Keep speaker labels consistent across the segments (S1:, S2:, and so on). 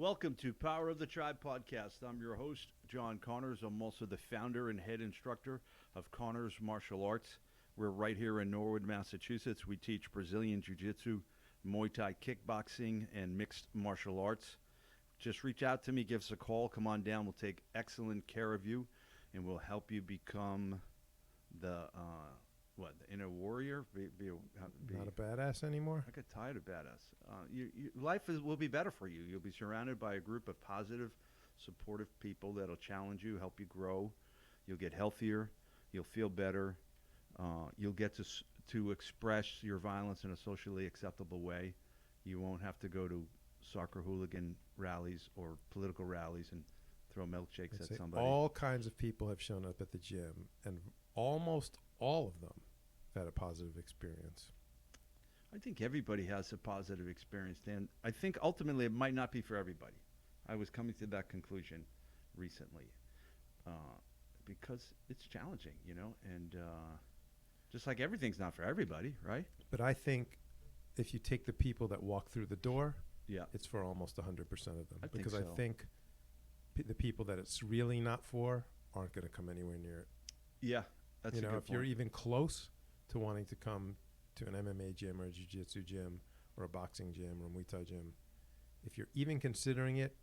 S1: Welcome to Power of the Tribe podcast. I'm your host, John Connors. I'm also the founder and head instructor of Connors Martial Arts. We're right here in Norwood, Massachusetts. We teach Brazilian Jiu-Jitsu, Muay Thai kickboxing, and mixed martial arts. Just reach out to me, give us a call, come on down. We'll take excellent care of you, and we'll help you become the inner warrior?
S2: Not a badass anymore?
S1: I got tired of badass. Life will be better for you. You'll be surrounded by a group of positive, supportive people that'll challenge you, help you grow. You'll get healthier. You'll feel better. You'll get to express your violence in a socially acceptable way. You won't have to go to soccer hooligan rallies or political rallies and throw milkshakes at somebody.
S2: All kinds of people have shown up at the gym, and almost all of them have had a positive experience.
S1: I think everybody has a positive experience, Dan. I think ultimately it might not be for everybody. I was coming to that conclusion recently because it's challenging, and just like everything's not for everybody, right?
S2: But I think if you take the people that walk through the door,
S1: yeah,
S2: it's for almost 100% of them.
S1: Because
S2: I think the people that it's really not for aren't going to come anywhere near it.
S1: Yeah, that's a good
S2: if you're even close to wanting to come to an MMA gym or a jiu-jitsu gym or a boxing gym or a Muay Thai gym, if you're even considering it,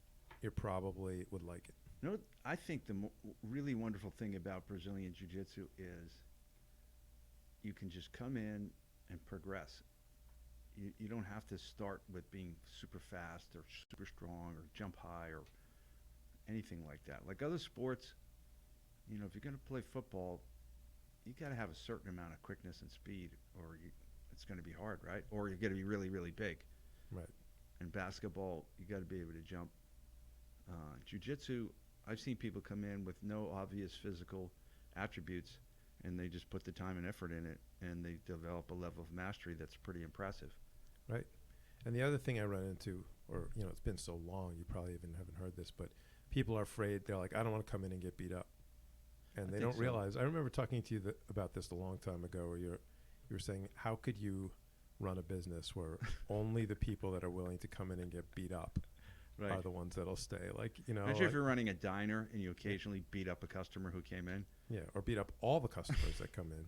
S2: you probably would like it.
S1: I think the really wonderful thing about Brazilian Jiu-Jitsu is you can just come in and progress. You don't have to start with being super fast or super strong or jump high or anything like that. Like other sports, if you're going to play football, you got to have a certain amount of quickness and speed, or it's going to be hard, right? Or you're going to be really, really big.
S2: Right.
S1: In basketball, you got to be able to jump. Jiu-jitsu, I've seen people come in with no obvious physical attributes, and they just put the time and effort in it, and they develop a level of mastery that's pretty impressive.
S2: Right. And the other thing I run into, or, it's been so long, you probably even haven't heard this, but people are afraid. They're like, I don't want to come in and get beat up. And they don't realize. I remember talking to you about this a long time ago, where you were saying, how could you run a business where only the people that are willing to come in and get beat up are the ones that'll stay?
S1: Imagine if you're running a diner and you occasionally beat up a customer who came in.
S2: Yeah, or beat up all the customers that come in.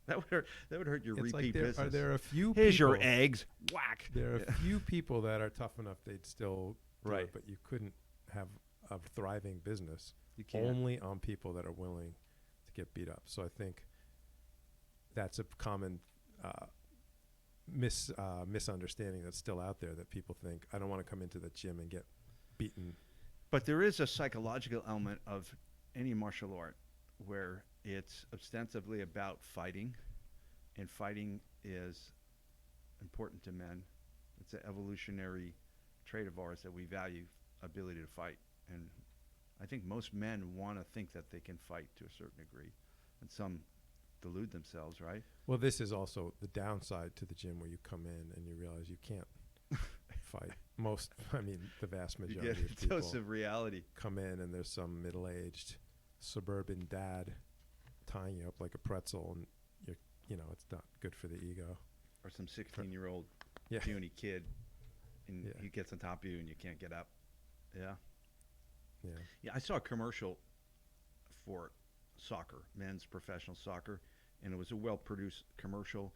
S1: That would hurt your repeat business.
S2: Are there a few
S1: Here's
S2: people,
S1: your eggs. Whack.
S2: There are a few people that are tough enough they'd still do
S1: Right.
S2: it, but you couldn't have a thriving business
S1: You can't.
S2: only on people that are willing to get beat up. So I think that's a common misunderstanding that's still out there, that people think, I don't want to come into the gym and get beaten.
S1: But there is a psychological element of any martial art where it's ostensibly about fighting, and fighting is important to men. It's an evolutionary trait of ours that we value ability to fight. And I think most men want to think that they can fight to a certain degree, and some delude themselves, right?
S2: Well, this is also the downside to the gym, where you come in and you realize you can't fight. The vast majority
S1: You get
S2: of
S1: a
S2: people
S1: dose of reality.
S2: come in and there's some middle-aged suburban dad tying you up like a pretzel, and it's not good for the ego.
S1: Or some 16-year-old
S2: Yeah.
S1: puny kid, and
S2: Yeah.
S1: he gets on top of you and you can't get up. Yeah.
S2: Yeah.
S1: Yeah, I saw a commercial for soccer, men's professional soccer, and it was a well-produced commercial,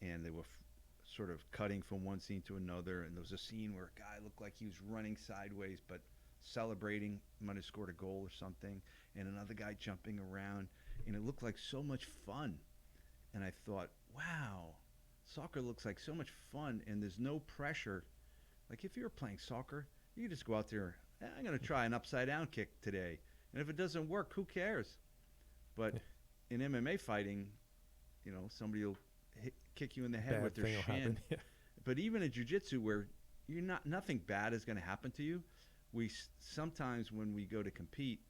S1: and they were sort of cutting from one scene to another, and there was a scene where a guy looked like he was running sideways but celebrating, might have scored a goal or something, and another guy jumping around, and it looked like so much fun. And I thought, wow, soccer looks like so much fun, and there's no pressure. Like if you're playing soccer, you can just go out there, I'm going to try an upside-down kick today. And if it doesn't work, who cares? But in MMA fighting, somebody will kick you in the head with their shin.
S2: Yeah.
S1: But even in jiu-jitsu, where nothing bad is going to happen to you, we sometimes when we go to compete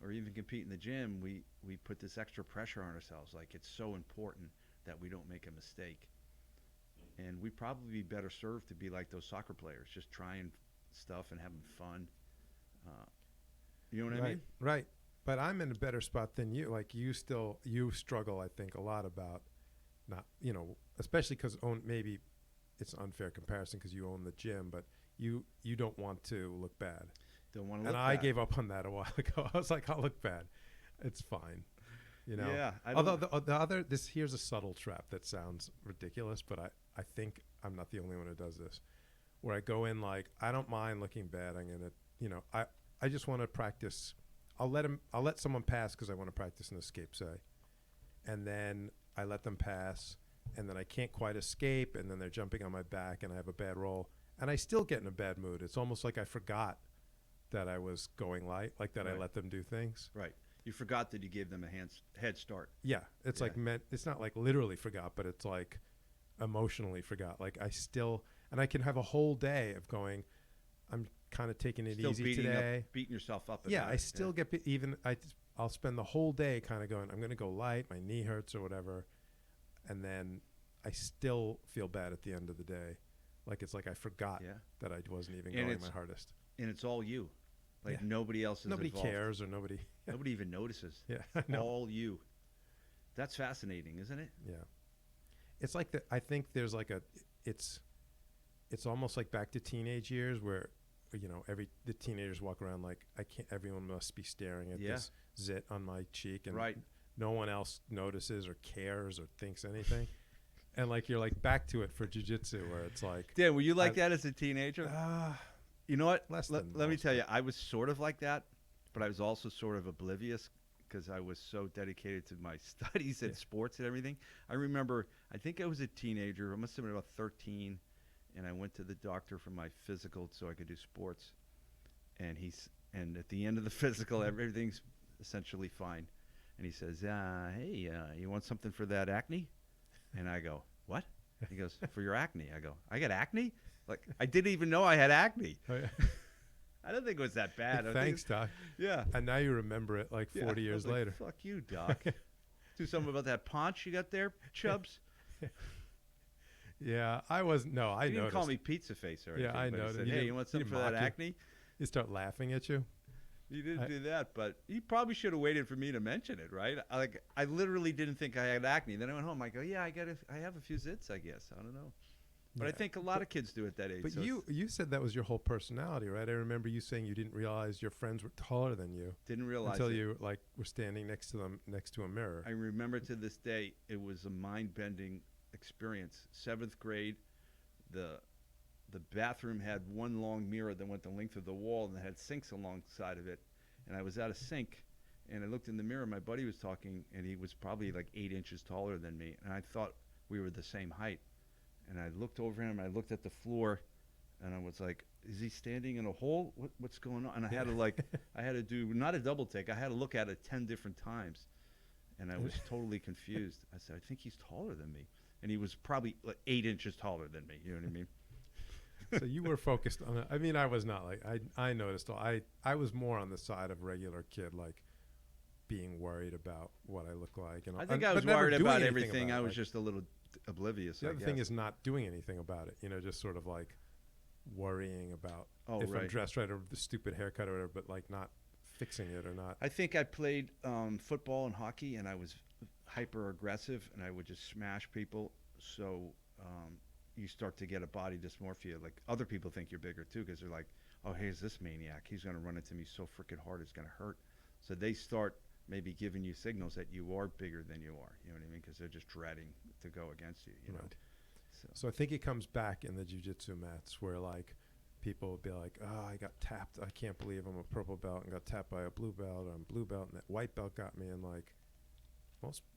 S1: or even compete in the gym, we put this extra pressure on ourselves. Like it's so important that we don't make a mistake. And we'd probably be better served to be like those soccer players, just trying stuff and having fun. You know what I mean?
S2: Right. But I'm in a better spot than you. Like you struggle, I think, a lot about not, especially because maybe it's an unfair comparison because you own the gym, but you don't want to look bad.
S1: Don't want to
S2: And
S1: look
S2: I
S1: bad.
S2: gave up on that a while ago. I was like, I'll look bad. It's fine. You know.
S1: Yeah.
S2: Although the other here's a subtle trap that sounds ridiculous, but I think I'm not the only one who does this. Where I go in like, I don't mind looking bad. I'm gonna, you know, I just want to practice. I'll let someone pass because I want to practice an escape, say, and then I let them pass, and then I can't quite escape, and then they're jumping on my back, and I have a bad roll, and I still get in a bad mood. It's almost like I forgot that I was going light, like that. Right. I let them do things.
S1: Right. You forgot that you gave them a head start.
S2: Yeah, it's like it's not like literally forgot, but it's like emotionally forgot. Like I still, and I can have a whole day of going, I'm kind of taking it
S1: still
S2: easy today.
S1: Beating yourself up.
S2: Yeah, I still get I'll spend the whole day kind of going, I'm going to go light, my knee hurts or whatever, and then I still feel bad at the end of the day. Like it's like I forgot that I wasn't even going my hardest.
S1: And it's all you. Like nobody else is
S2: Nobody
S1: involved.
S2: cares or nobody
S1: even notices.
S2: Yeah, I know.
S1: All you. That's fascinating, isn't it?
S2: Yeah. It's like I think there's like it's almost like back to teenage years where, you know, the teenagers walk around like everyone must be staring at this zit on my cheek, and no one else notices or cares or thinks anything. And like you're like back to it for jiu-jitsu where it's like,
S1: Dan, were you like that as a teenager? You know what? Let me tell you, I was sort of like that, but I was also sort of oblivious because I was so dedicated to my studies and sports and everything. I remember, I think I was a teenager. I must have been about 13, and I went to the doctor for my physical so I could do sports. And at the end of the physical, everything's essentially fine. And he says, hey, you want something for that acne? And I go, what? He goes, for your acne. I go, I got acne? Like, I didn't even know I had acne. Oh, yeah. I don't think it was that bad.
S2: Thanks, Doc.
S1: Yeah.
S2: And now you remember it like 40 years later.
S1: Fuck you, Doc. Do something about that paunch you got there, Chubbs.
S2: Yeah, I noticed.
S1: You didn't call me pizza face or anything.
S2: Yeah, I noticed.
S1: Said, hey, you want something for that acne?
S2: You start laughing at you.
S1: You didn't do that, but you probably should have waited for me to mention it, right? I literally didn't think I had acne. Then I went home. I go, yeah, I have a few zits, I guess. I don't know. But I think a lot of kids do at that age.
S2: But you said that was your whole personality, right? I remember you saying you didn't realize your friends were taller than you.
S1: Didn't realize
S2: until you like were standing next to a mirror.
S1: I remember to this day, it was a mind-bending experience. 7th grade, the bathroom had one long mirror that went the length of the wall and it had sinks alongside of it. And I was at a sink, and I looked in the mirror. My buddy was talking, and he was probably like 8 inches taller than me, and I thought we were the same height. And I looked over him, and I looked at the floor, and I was like, is he standing in a hole? What's going on? And I had to I had to do, not a double take, I had to look at it 10 different times. And I was totally confused. I said, I think he's taller than me. And he was probably like 8 inches taller than me. You know what I mean?
S2: So you were focused on it. I mean, I was not like, I noticed. I was more on the side of regular kid, like being worried about what I look like. And
S1: I think I was worried about everything. I was just a little oblivious.
S2: The other thing is not doing anything about it. You know, just sort of like worrying about if I'm dressed right or the stupid haircut or whatever, but like not fixing it or not.
S1: I think I played football and hockey, and I was hyper aggressive, and I would just smash people. So you start to get a body dysmorphia. Like other people think you're bigger too, because they're like, oh, here's this maniac. He's going to run into me so freaking hard, it's going to hurt. So they start maybe giving you signals that you are bigger than you are. You know what I mean? Because they're just dreading to go against you. You know.
S2: So I think it comes back in the jiu-jitsu mats where like people will be like, oh, I got tapped. I can't believe I'm a purple belt and got tapped by a blue belt. Or I'm blue belt and that white belt got me. And like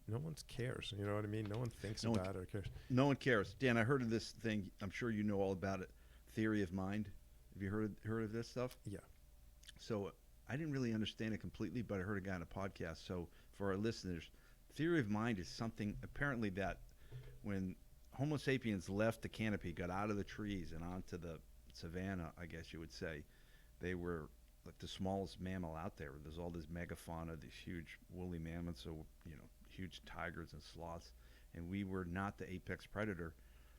S2: no one cares. You know what I mean? No one thinks about it or cares.
S1: No one cares. Dan, I heard of this thing. I'm sure you know all about it. Theory of mind. Have you heard of this stuff?
S2: Yeah.
S1: So I didn't really understand it completely, but I heard a guy on a podcast. So for our listeners, theory of mind is something apparently that when Homo sapiens left the canopy, got out of the trees and onto the savanna, I guess you would say, they were like the smallest mammal out there. There's all this megafauna, these huge woolly mammoths, so huge tigers and sloths, and we were not the apex predator.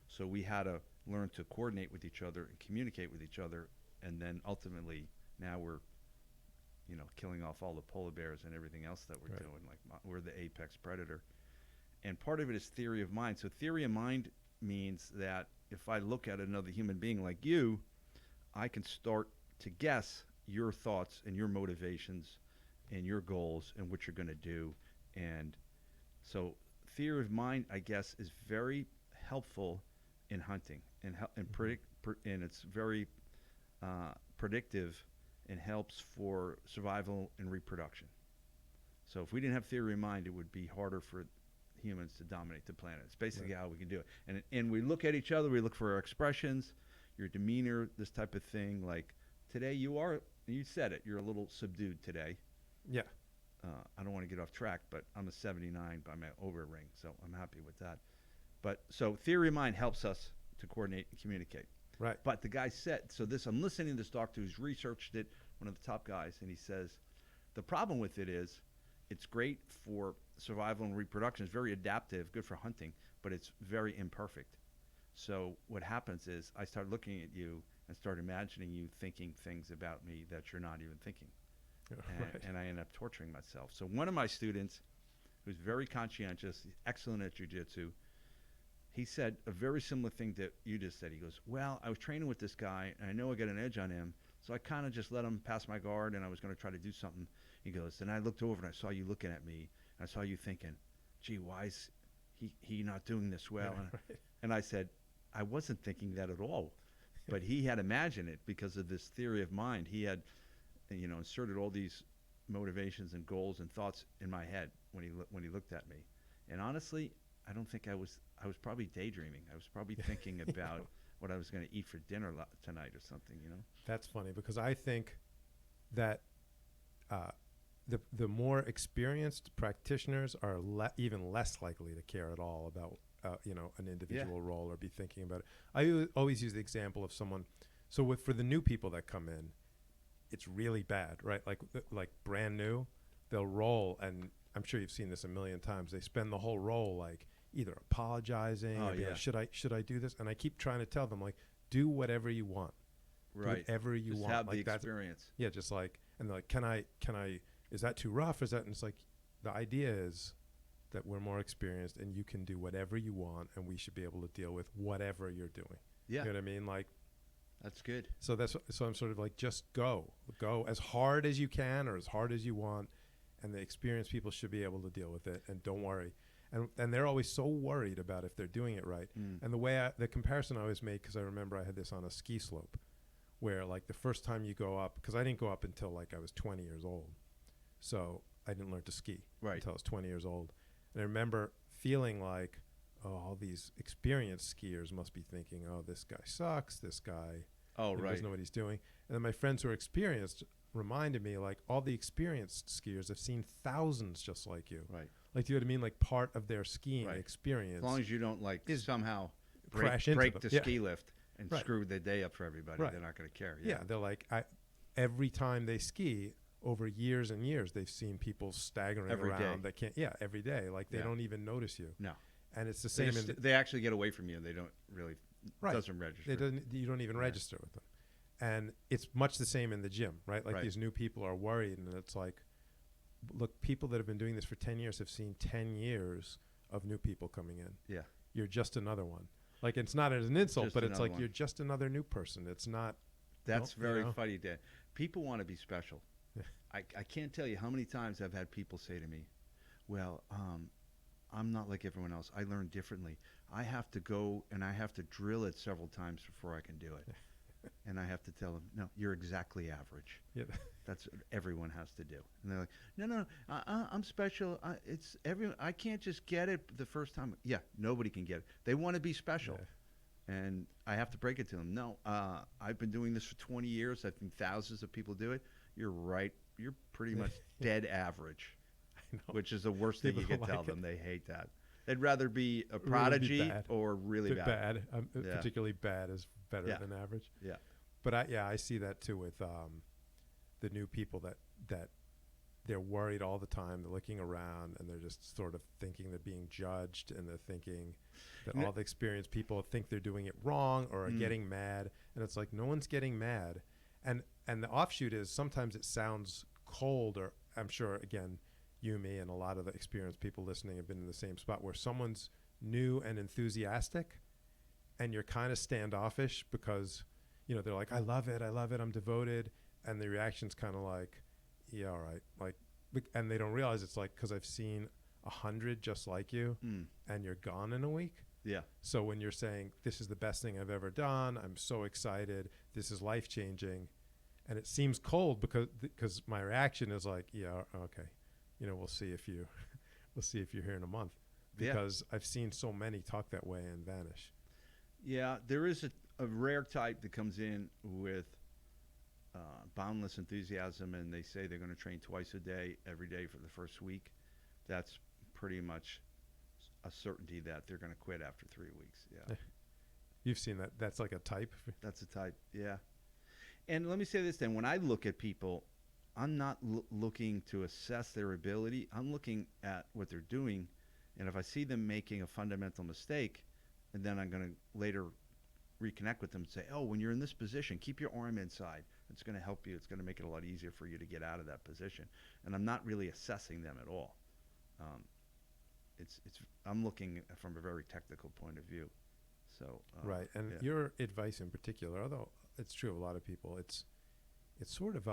S1: So we had to learn to coordinate with each other and communicate with each other, and then ultimately now we're killing off all the polar bears and everything else that we're doing. Like we're the apex predator. And part of it is theory of mind. So theory of mind means that if I look at another human being like you, I can start to guess your thoughts and your motivations and your goals and what you're going to do. And so theory of mind, I guess, is very helpful in hunting and and it's very predictive and helps for survival and reproduction. So if we didn't have theory of mind, it would be harder for humans to dominate the planet. It's basically how we can do it. And we look at each other, we look for our expressions, your demeanor, this type of thing. Like today, you said it, you're a little subdued today.
S2: Yeah.
S1: I don't want to get off track, but I'm a 79 by my over ring, so I'm happy with that. But so theory of mind helps us to coordinate and communicate.
S2: Right.
S1: But the guy said, so this, I'm listening to this doctor who's researched it, one of the top guys, and he says, the problem with it is it's great for survival and reproduction. It's very adaptive, good for hunting, but it's very imperfect. So what happens is I start looking at you and start imagining you thinking things about me that you're not even thinking. And I end up torturing myself. So one of my students, who's very conscientious, excellent at jiu-jitsu, he said a very similar thing that you just said. He goes, well, I was training with this guy, and I know I got an edge on him, so I kind of just let him pass my guard, and I was going to try to do something. He goes, and I looked over, and I saw you looking at me, and I saw you thinking, gee, why is he not doing this well? And I said, I wasn't thinking that at all. But he had imagined it because of this theory of mind. He had inserted all these motivations and goals and thoughts in my head when he looked at me. And honestly, I don't think I was probably daydreaming. I was probably thinking about what I was going to eat for dinner tonight or something,
S2: That's funny because I think that the more experienced practitioners are even less likely to care at all about an individual role or be thinking about it. I always use the example of someone. So for the new people that come in, it's really bad, right? Like brand new, they'll roll, and I'm sure you've seen this a million times. They spend the whole roll like either apologizing or like, should I do this? And I keep trying to tell them like, do whatever you want,
S1: right?
S2: Do whatever you
S1: just
S2: want.
S1: Have
S2: like
S1: the experience.
S2: Yeah, just like, and they're like, can I? Is that too rough? Is that? And it's like, the idea is that we're more experienced and you can do whatever you want, and we should be able to deal with whatever you're doing.
S1: Yeah,
S2: you know what I mean, like.
S1: That's good.
S2: So I'm sort of like, just go as hard as you can or as hard as you want, and the experienced people should be able to deal with it, and don't worry. And they're always so worried about if they're doing it right. And the comparison I always made, because I remember I had this on a ski slope, where like the first time you go up, because I didn't go up until like I was 20 years old, so I didn't learn to ski until I was 20 years old. And I remember feeling like, oh, all these experienced skiers must be thinking, oh, this guy sucks, this guy doesn't know what he's doing. And then my friends who are experienced reminded me, like, all the experienced skiers have seen thousands just like you.
S1: Right.
S2: Like, you know what I mean? Like, part of their skiing experience.
S1: As long as you don't, like, somehow
S2: break
S1: the ski lift and screw the day up for everybody, they're not going to care.
S2: Yeah, they're like, every time they ski, over years and years, they've seen people staggering around. They can't, every day. Like, they don't even notice you.
S1: No.
S2: And it's the same.
S1: They actually get away from you. They don't really, doesn't register.
S2: You don't even register with them. And it's much the same in the gym, right? Like these new people are worried, and it's like, look, people that have been doing this for 10 years have seen 10 years of new people coming in. Yeah. You're just another one. Like, it's not as an insult, but it's like, you're just another new person. It's not.
S1: That's very funny, Dan. People want to be special. Yeah. I can't tell you how many times I've had people say to me, well, I'm not like everyone else. I learn differently. I have to go and I have to drill it several times before I can do it. And I have to tell them, no, you're exactly average. Yeah. That's what everyone has to do. And they're like, no, I'm special. It's everyone. I can't just get it the first time. Yeah, nobody can get it. They want to be special. Yeah. And I have to break it to them. No, I've been doing this for 20 years. I think thousands of people do it. You're right. You're pretty much dead average. Which is the worst thing you can tell them. They hate that. They'd rather be a prodigy or really bad.
S2: Particularly bad is better than average.
S1: Yeah.
S2: But I see that too with the new people that they're worried all the time. They're looking around and they're just sort of thinking they're being judged, and they're thinking that all the experienced people think they're doing it wrong or are getting mad. And it's like, no one's getting mad. And the offshoot is sometimes it sounds cold, or I'm sure, again, you, me, and a lot of the experienced people listening have been in the same spot where someone's new and enthusiastic and you're kind of standoffish because they're like, I love it, I'm devoted, and the reaction's kind of like, yeah, all right, like, and they don't realize it's like, because I've seen 100 just like you, and you're gone in a week.
S1: Yeah.
S2: So when you're saying this is the best thing I've ever done, I'm so excited, this is life changing, and it seems cold because my reaction is like, yeah, okay, we'll see if you're here in a month, because I've seen so many talk that way and vanish.
S1: Yeah, there is a rare type that comes in with boundless enthusiasm, and they say they're going to train twice a day, every day for the first week. That's pretty much a certainty that they're going to quit after 3 weeks. Yeah.
S2: You've seen that. That's like a type.
S1: That's a type, yeah. And let me say this then. When I look at people, I'm not looking to assess their ability. I'm looking at what they're doing. And if I see them making a fundamental mistake, and then I'm going to later reconnect with them and say, oh, when you're in this position, keep your arm inside. It's going to help you. It's going to make it a lot easier for you to get out of that position. And I'm not really assessing them at all. I'm looking from a very technical point of view. So
S2: right, and your advice in particular, although it's true of a lot of people, it's sort of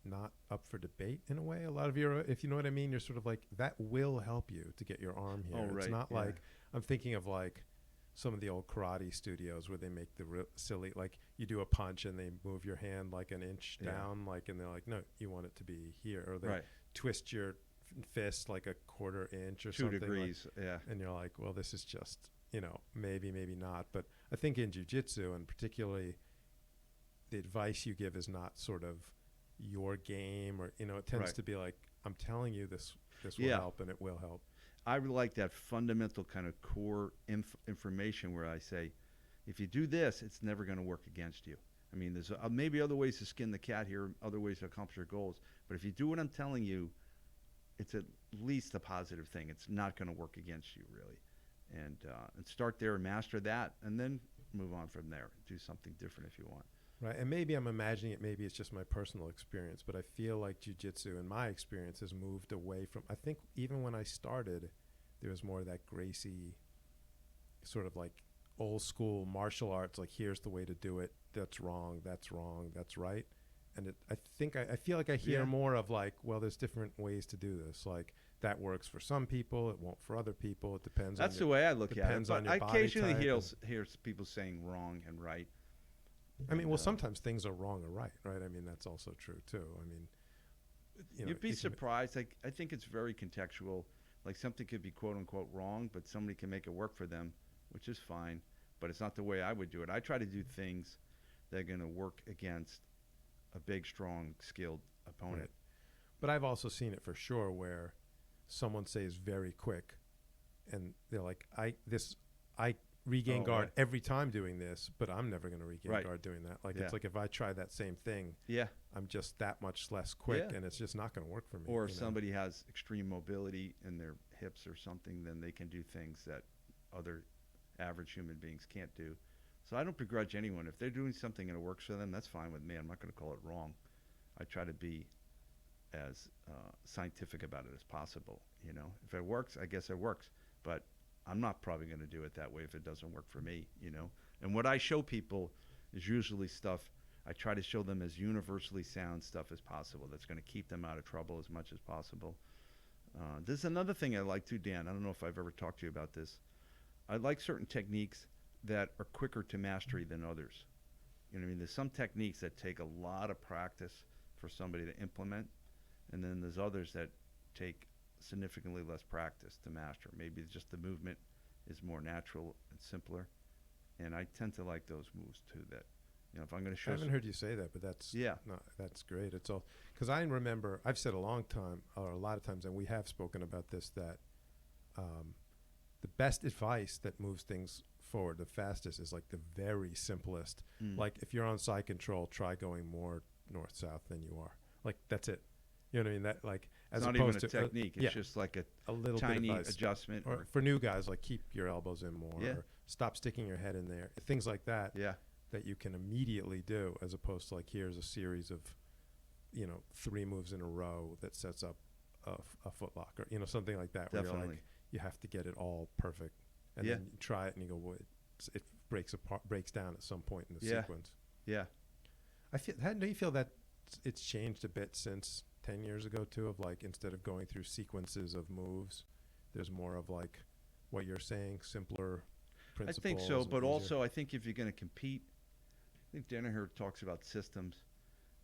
S2: not up for debate in a way. A lot of if you know what I mean, you're sort of like, that will help you to get your arm here.
S1: Oh, right.
S2: It's not like, I'm thinking of like some of the old karate studios where they make the silly, like you do a punch and they move your hand like an inch down, like, and they're like, no, you want it to be here, or they twist your fist like a quarter inch or
S1: 2
S2: something.
S1: 2 degrees,
S2: like, and you're like, well, this is just, maybe not. But I think in jiu-jitsu, and particularly the advice you give is not sort of your game, or it tends to be like, I'm telling you this will help, and it will help.
S1: I like that fundamental kind of core information where I say, if you do this, it's never going to work against you. I mean, there's maybe other ways to skin the cat here, other ways to accomplish your goals, but if you do what I'm telling you, it's at least a positive thing. It's not going to work against you, really. And start there and master that, and then move on from there. Do something different if you want.
S2: Right, and maybe I'm imagining it, maybe it's just my personal experience, but I feel like jiu-jitsu, in my experience, has moved away from, I think even when I started, there was more of that Gracie, sort of like old school martial arts, like here's the way to do it, that's wrong, that's right. And I feel like I hear more of like, well, there's different ways to do this. Like, that works for some people, it won't for other people. It depends.
S1: That's the way I look at it. But I occasionally
S2: hear
S1: people saying wrong and right.
S2: I mean, well, sometimes things are wrong or right? I mean, that's also true too. I mean,
S1: you'd be surprised. I think it's very contextual. Like, something could be quote unquote wrong, but somebody can make it work for them, which is fine. But it's not the way I would do it. I try to do things that are going to work against a big, strong, skilled opponent.
S2: Right. But I've also seen it for sure where someone says very quick, and they're like, I regain guard every time doing this, but I'm never going to regain guard doing that. Like, it's like, if I try that same thing, I'm just that much less quick, and it's just not going to work for me.
S1: Or if somebody has extreme mobility in their hips or something, then they can do things that other average human beings can't do. So I don't begrudge anyone. If they're doing something and it works for them, that's fine with me. I'm not going to call it wrong. I try to be as scientific about it as possible. If it works, I guess it works. But I'm not probably going to do it that way if it doesn't work for me. And what I show people is usually stuff. I try to show them as universally sound stuff as possible. That's going to keep them out of trouble as much as possible. There's another thing I like too, Dan. I don't know if I've ever talked to you about this. I like certain techniques that are quicker to mastery than others. You know what I mean? There's some techniques that take a lot of practice for somebody to implement, and then there's others that take significantly less practice to master. Maybe just the movement is more natural and simpler, and I tend to like those moves too. That, if I'm going to show,
S2: I haven't heard you say that, but that's that's great. It's all because I remember I've said a lot of times, and we have spoken about this, that the best advice that moves things forward the fastest is like the very simplest. Like, if you're on side control, try going more north south than you are. Like, that's it. You know what I mean? That, like, as
S1: it's
S2: opposed
S1: not even a technique. It's just like a
S2: little
S1: tiny
S2: bit of
S1: adjustment.
S2: Or for new guys, like, keep your elbows in more. Or stop sticking your head in there. Things like that. That you can immediately do, as opposed to like, here's a series of 3 moves in a row that sets up a foot lock, or something like that.
S1: Definitely.
S2: Where you're like, you have to get it all perfect, and then you try it and you go, well, breaks down at some point in the
S1: Yeah.
S2: sequence.
S1: Yeah.
S2: Do you feel that it's changed a bit since 10 years ago too, of like instead of going through sequences of moves, there's more of like what you're saying, simpler
S1: I
S2: principles?
S1: think so,
S2: and
S1: but
S2: easier?
S1: also I think if you're going to compete, I think Danaher talks about systems,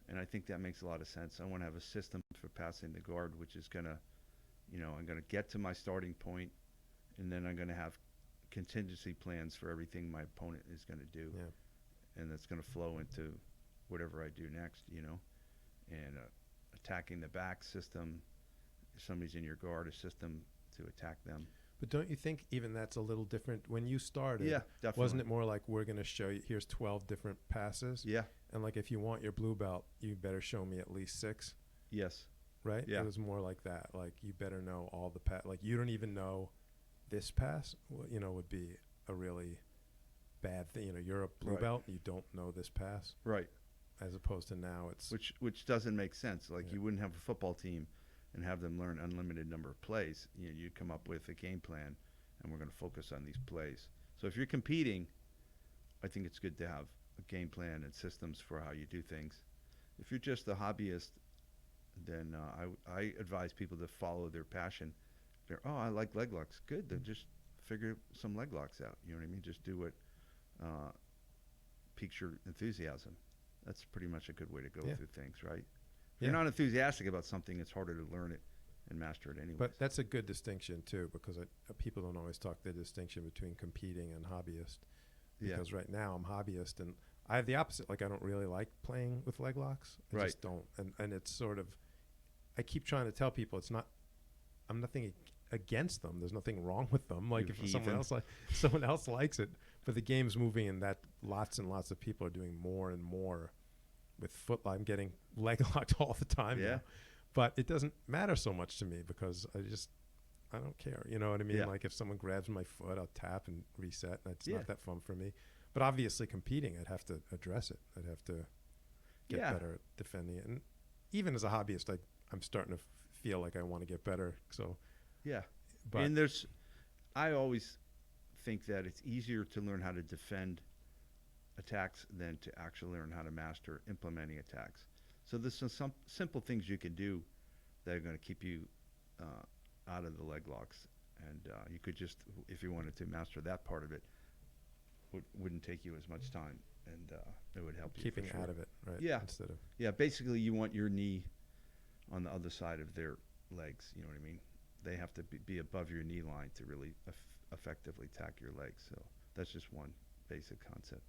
S1: and I think that makes a lot of sense. I want to have a system for passing the guard, which is going to, I'm going to get to my starting point, and then I'm going to have contingency plans for everything my opponent is going to do, and that's going to flow into whatever I do next, and attacking the back system. If somebody's in your guard, a system to attack them.
S2: But don't you think even that's a little different? When you started,
S1: Yeah, definitely.
S2: wasn't it more like, we're going to show you, here's 12 different passes?
S1: Yeah.
S2: And like, if you want your blue belt, you better show me at least 6.
S1: Yes.
S2: Right?
S1: Yeah.
S2: It was more like that. Like, you better know all the like, you don't even know this pass, would be a really bad thing. You're a blue belt, you don't know this pass.
S1: Right.
S2: As opposed to now it's...
S1: Which doesn't make sense. Like, you wouldn't have a football team and have them learn unlimited number of plays. You'd come up with a game plan, and we're going to focus on these plays. So if you're competing, I think it's good to have a game plan and systems for how you do things. If you're just a hobbyist, then I advise people to follow their passion. I like leg locks. Good. Then just figure some leg locks out. You know what I mean? Just do what piques your enthusiasm. That's pretty much a good way to go through things, right? If you're not enthusiastic about something, it's harder to learn it and master it anyway.
S2: But that's a good distinction, too, because people don't always talk the distinction between competing and hobbyist. Because right now I'm hobbyist, and I have the opposite. Like, I don't really like playing with leg locks. I just don't. And it's sort of, I keep trying to tell people I'm nothing against them. There's nothing wrong with them. Like, if someone else likes it, but the game's moving in that lots and lots of people are doing more and more with I'm getting leg locked all the time now. But it doesn't matter so much to me because I don't care. You know what I mean? Like, if someone grabs my foot, I'll tap and reset. And it's not that fun for me. But obviously competing, I'd have to address it. I'd have to get better at defending it. And even as a hobbyist, I'm starting to feel like I want to get better. So but
S1: and I always think that it's easier to learn how to defend attacks than to actually learn how to master implementing attacks. So there's some simple things you can do that are going to keep you out of the leg locks, and you could just, if you wanted to master that part of it, wouldn't take you as much time, and it would help you.
S2: Keeping out of it, right?
S1: Yeah.
S2: Instead of
S1: basically you want your knee on the other side of their legs. You know what I mean? They have to be above your knee line to really effectively attack your legs. So that's just one basic concept,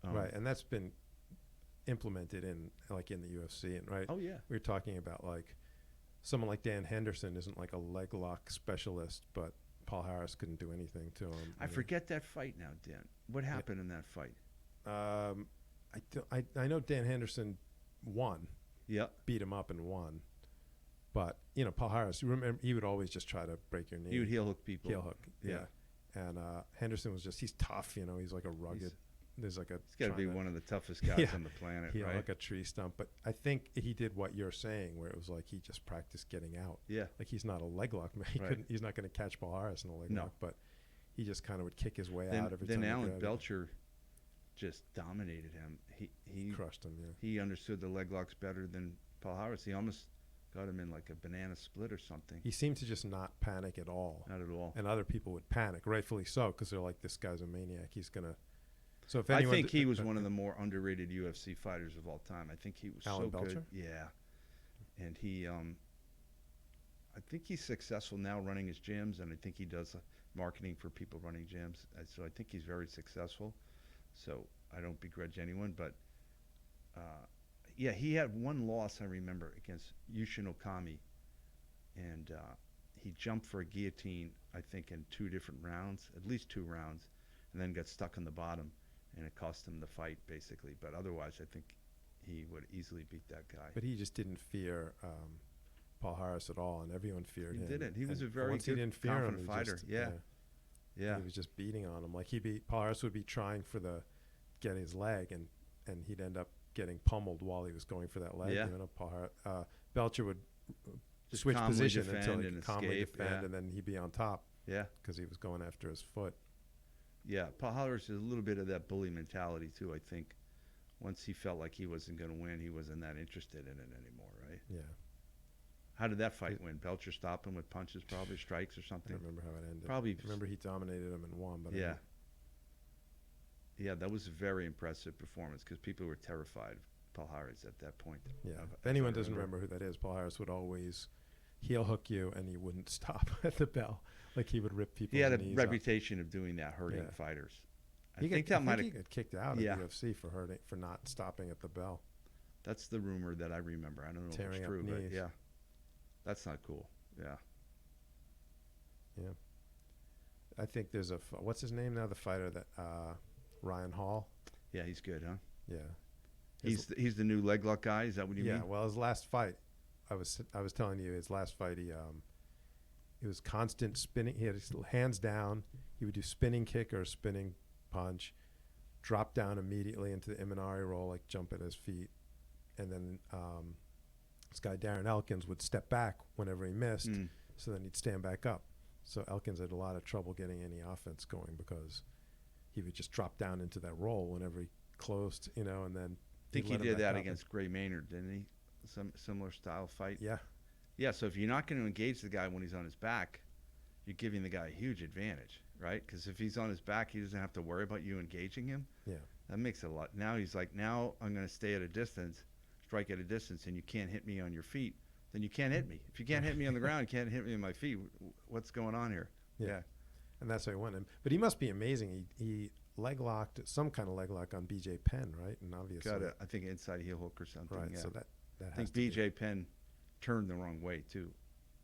S2: right, and that's been implemented in the UFC, and right.
S1: Oh yeah.
S2: We were talking about like someone like Dan Henderson isn't like a leg lock specialist, but Paul Harris couldn't do anything to him.
S1: I forget that fight now, Dan. What happened in that fight?
S2: I know Dan Henderson won.
S1: Yeah.
S2: Beat him up and won. But, Paul Harris, remember, he would always just try to break your knee.
S1: He would heel hook people.
S2: Heel hook, yeah. And Henderson was he's tough, he's like a rugged. He's got to
S1: be one of the toughest guys on the planet, right?
S2: Like a tree stump. But I think he did what you're saying, where it was like he just practiced getting out.
S1: Yeah.
S2: Like, he's not a leg lock man. He's not going to catch Paul Harris in a leg lock, but he just kind of would kick his way out every time.
S1: Then Alan Belcher just dominated him. He
S2: crushed him, yeah.
S1: He understood the leg locks better than Paul Harris. He almost got him in like a banana split or something.
S2: He seemed to just not panic at all.
S1: Not at all.
S2: And other people would panic, rightfully so, because they're like, this guy's a maniac. He's going to... So if
S1: I think he was one of the more underrated UFC fighters of all time. I think he was
S2: Alan
S1: so
S2: Belcher?
S1: good. Yeah. And he, I think he's successful now running his gyms, and I think he does marketing for people running gyms. So I think he's very successful. So I don't begrudge anyone, but he had one loss, I remember, against Yushin Okami, and he jumped for a guillotine, I think, in 2 different rounds, at least 2 rounds, and then got stuck on the bottom. And it cost him the fight, basically. But otherwise, I think he would easily beat that guy.
S2: But he just didn't fear Paul Harris at all, and everyone feared him.
S1: He didn't. He was a very
S2: once
S1: good,
S2: he didn't fear
S1: confident
S2: him,
S1: fighter.
S2: Just,
S1: yeah.
S2: He was just beating on him. Like, Paul Harris would be trying get his leg, and he'd end up getting pummeled while he was going for that leg.
S1: Yeah.
S2: Paul Harris, Belcher would
S1: just
S2: switch position until he
S1: and
S2: calmly
S1: escape,
S2: defend, and then he'd be on top.
S1: Yeah.
S2: Because he was going after his foot.
S1: Yeah, Paul Hollers has a little bit of that bully mentality too. I think once he felt like he wasn't going to win, he wasn't that interested in it anymore, right?
S2: Yeah.
S1: How did that fight win? Belcher stopped him with punches, probably strikes or
S2: I
S1: something.
S2: don't remember how it ended.
S1: Probably.
S2: I remember he dominated him and won, but
S1: Yeah. Yeah, that was a very impressive performance because people were terrified of Paul Harris at that point.
S2: Yeah. If anyone doesn't remember who that is, Paul Harris would always heel hook you, and he wouldn't stop at the bell. Like he would rip people.
S1: He had a
S2: knees
S1: reputation of doing that, hurting fighters.
S2: I think he got kicked out of UFC for not stopping at the bell.
S1: That's the rumor that I remember. I don't know if it's true, but yeah, that's not cool. Yeah.
S2: Yeah. I think there's what's his name now? The fighter that Ryan Hall.
S1: Yeah, he's good, huh?
S2: Yeah.
S1: He's the new leg lock guy. Is that what you mean?
S2: Yeah. Well, his last fight, I was telling you, his last fight, it was constant spinning. He had his hands down. He would do spinning kick or spinning punch, drop down immediately into the Imanari roll, like jump at his feet, and then this guy Darren Elkins would step back whenever he missed, so then he'd stand back up. So Elkins had a lot of trouble getting any offense going because he would just drop down into that roll whenever he closed, and then.
S1: I think he did that against Gray Maynard, didn't he? Some similar style fight.
S2: Yeah.
S1: Yeah. So if you're not going to engage the guy when he's on his back, you're giving the guy a huge advantage, right? Because if he's on his back, he doesn't have to worry about you engaging him.
S2: Yeah.
S1: That makes it a lot. Now he's like, now I'm going to stay at a distance, strike at a distance, and you can't hit me on your feet. Then you can't hit me. If you can't hit me on the ground, you can't hit me on my feet. What's going on here?
S2: Yeah. And that's how he won him. But he must be amazing. He leg locked, some kind of leg lock on BJ Penn, right? And obviously.
S1: Got I think inside heel hook or something.
S2: Right.
S1: Yeah.
S2: So that
S1: I think BJ Penn turned the wrong way too.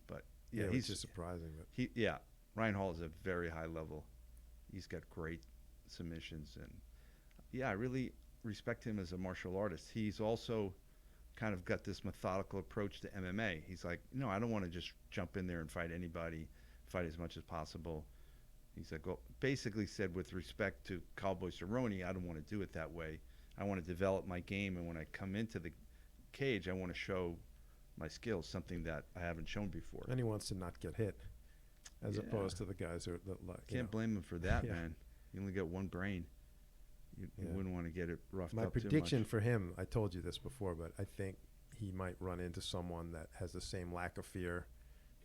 S1: But yeah,
S2: he's just surprising. But
S1: Ryan Hall is a very high level. He's got great submissions, and yeah, I really respect him as a martial artist. He's also kind of got this methodical approach to MMA. He's like, no, I don't want to just jump in there and fight anybody, fight as much as possible. He's like, well, basically said, with respect to Cowboy Cerrone, I don't want to do it that way. I want to develop my game, and when I come into the cage, I want to show my skills, something that I haven't shown before.
S2: And he wants to not get hit, as opposed to the guys that
S1: can't blame him for that, man. You only got one brain. You wouldn't want to get it roughed up too much.
S2: My prediction for him, I told you this before, but I think he might run into someone that has the same lack of fear,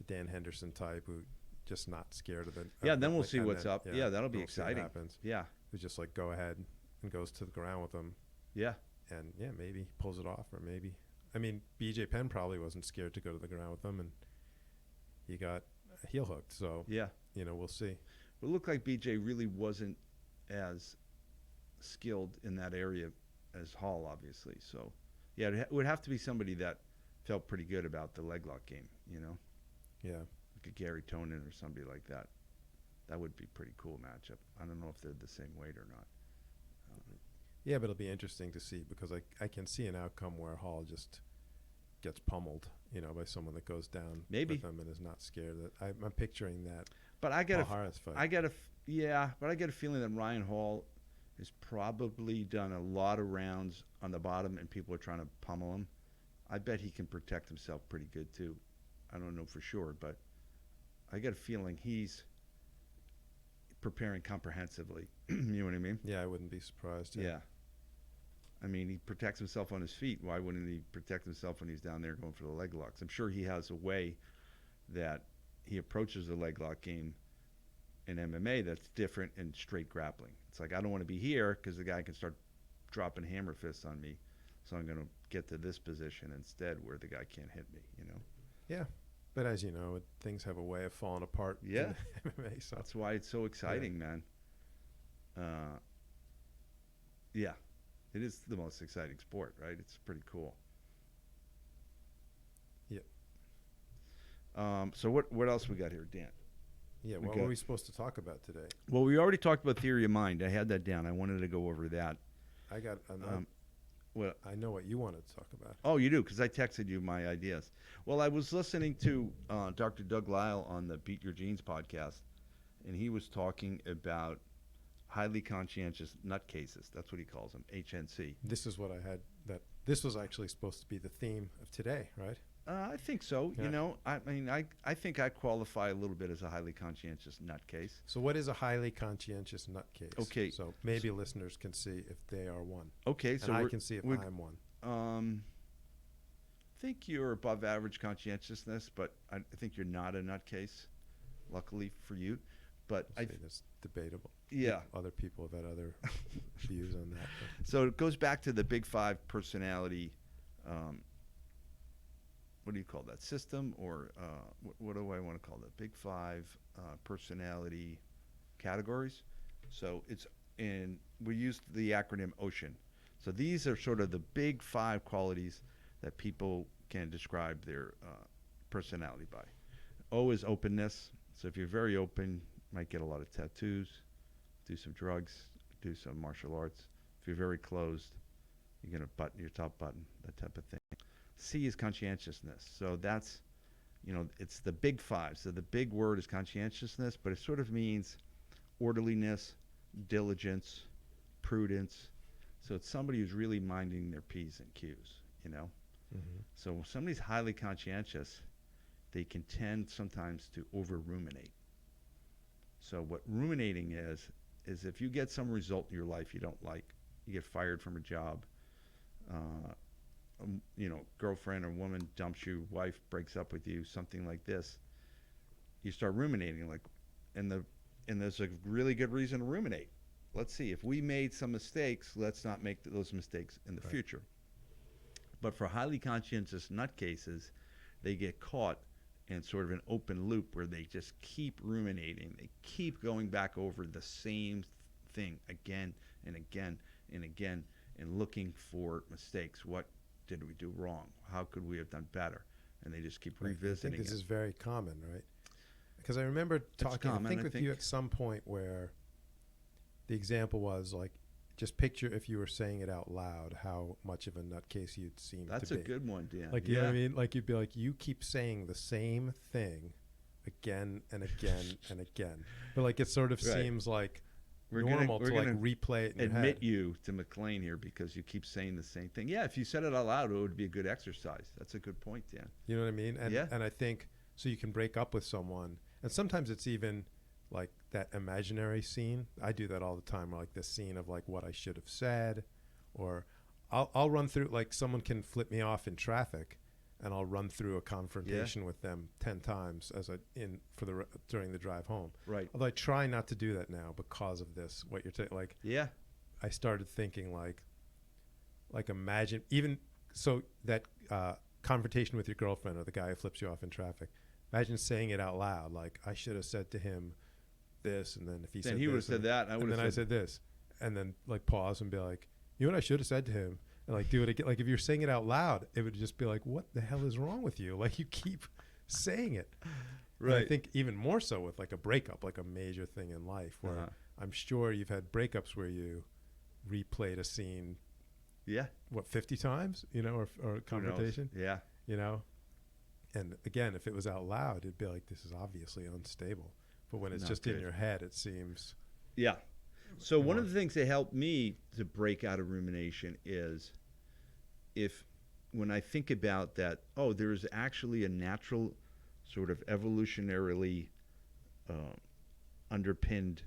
S2: Dan Henderson type, who just not scared of it.
S1: Then we'll see what's up. Yeah, that'll be exciting. Yeah.
S2: Who's just like, go ahead and goes to the ground with him.
S1: Yeah.
S2: And maybe pulls it off, or maybe. I mean, BJ Penn probably wasn't scared to go to the ground with him, and he got heel hooked. So, we'll see.
S1: It looked like BJ really wasn't as skilled in that area as Hall, obviously. So, yeah, it would have to be somebody that felt pretty good about the leg lock game,
S2: Yeah.
S1: Like a Garry Tonon or somebody like that. That would be a pretty cool matchup. I don't know if they're the same weight or not.
S2: Yeah, but it'll be interesting to see, because I can see an outcome where Hall just gets pummeled, by someone that goes down with him and is not scared. I'm picturing that.
S1: But I get
S2: fight.
S1: I get a feeling that Ryan Hall has probably done a lot of rounds on the bottom, and people are trying to pummel him. I bet he can protect himself pretty good too. I don't know for sure, but I get a feeling he's preparing comprehensively. You know what I mean?
S2: Yeah, I wouldn't be surprised.
S1: Yeah. I mean, he protects himself on his feet. Why wouldn't he protect himself when he's down there going for the leg locks? I'm sure he has a way that he approaches the leg lock game in MMA that's different in straight grappling. It's like, I don't want to be here because the guy can start dropping hammer fists on me, so I'm going to get to this position instead where the guy can't hit me,
S2: Yeah. But as you know, things have a way of falling apart in MMA. So.
S1: That's why it's so exciting, man. Yeah. It is the most exciting sport, right? It's pretty cool.
S2: Yeah.
S1: So what else we got here, Dan?
S2: Yeah, what were we supposed to talk about today?
S1: Well, we already talked about theory of mind. I had that down. I wanted to go over that.
S2: I got I know what you wanted to talk about.
S1: Oh, you do? Because I texted you my ideas. Well, I was listening to Dr. Doug Lisle on the Beat Your Genes podcast, and he was talking about highly conscientious nutcases. That's what he calls them, HNC.
S2: This is what I had. This was actually supposed to be the theme of today, right?
S1: I think so.
S2: Yeah.
S1: You know, I mean, I think I qualify a little bit as a highly conscientious nutcase.
S2: So what is a highly conscientious nutcase?
S1: Okay.
S2: So maybe listeners can see if they are one.
S1: Okay,
S2: And
S1: so
S2: I can see if I'm one.
S1: Think you're above average conscientiousness, but I think you're not a nutcase. Luckily for you, but
S2: I say that's debatable.
S1: Yeah,
S2: other people have had other views on that. But.
S1: So it goes back to the Big Five personality. What do you call that system, or what do I want to call that? Big Five personality categories. So it's we use the acronym OCEAN. So these are sort of the big five qualities that people can describe their personality by. O is openness. So if you're very open, you might get a lot of tattoos, do some drugs, do some martial arts. If you're very closed, you're going to button your top button, that type of thing. C is conscientiousness. So that's, it's the big five. So the big word is conscientiousness, but it sort of means orderliness, diligence, prudence. So it's somebody who's really minding their P's and Q's,
S2: Mm-hmm.
S1: So when somebody's highly conscientious, they can tend sometimes to over-ruminate. So what ruminating is if you get some result in your life you don't like, you get fired from a job, girlfriend or woman dumps you, wife breaks up with you, something like this, you start ruminating, and there's a really good reason to ruminate. Let's see, if we made some mistakes, let's not make those mistakes in the future. But for highly conscientious nutcases, they get caught in sort of an open loop where they just keep ruminating. They keep going back over the same thing again and again and again and looking for mistakes. What did we do wrong? How could we have done better? And they just keep revisiting
S2: I think this
S1: it.
S2: is very common, right? Because I remember talking, I think with you at some point where the example was like, just picture if you were saying it out loud, how much of a nutcase you'd seem to be.
S1: That's a good one, Dan.
S2: Like, you know what I mean? Like, you'd be like, you keep saying the same thing again and again and again. But, like, it sort of seems like normal to, like, replay it in your head.
S1: Admit you to McLean here because you keep saying the same thing. Yeah, if you said it out loud, it would be a good exercise. That's a good point, Dan.
S2: You know what I mean? And I think, so you can break up with someone. And sometimes it's even like that imaginary scene. I do that all the time, like the scene of like what I should have said, or I'll run through, like someone can flip me off in traffic and I'll run through a confrontation with them 10 times during the drive home.
S1: Right.
S2: Although I try not to do that now because of this, what you're saying. Like, I started thinking like imagine even so that confrontation with your girlfriend or the guy who flips you off in traffic. Imagine saying it out loud. Like, I should have said to him this, and then if he said this,
S1: would have said that,
S2: and then I said this, and then like pause and be like, you know what I should have said to him, and like do it again. Like if you're saying it out loud, it would just be like, what the hell is wrong with you? Like you keep saying it. Right. And I think even more so with like a breakup, like a major thing in life, where I'm sure you've had breakups where you replayed a scene.
S1: Yeah.
S2: What, 50 times? Or a confrontation.
S1: Yeah.
S2: And again, if it was out loud, it'd be like, this is obviously unstable. But when it's just in your head, it seems.
S1: Yeah. So one of the things that helped me to break out of rumination is when I think about that, there's actually a natural sort of evolutionarily underpinned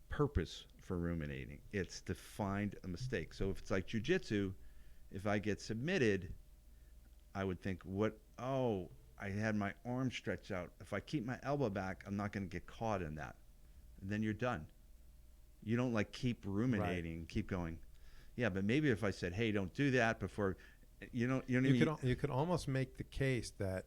S1: purpose for ruminating. It's to find a mistake. So if it's like jujitsu, if I get submitted, I would think, I had my arm stretched out. If I keep my elbow back, I'm not going to get caught in that. And then you're done. You don't like keep ruminating, keep going. Yeah, but maybe if I said, hey, don't do that before, you
S2: could almost make the case that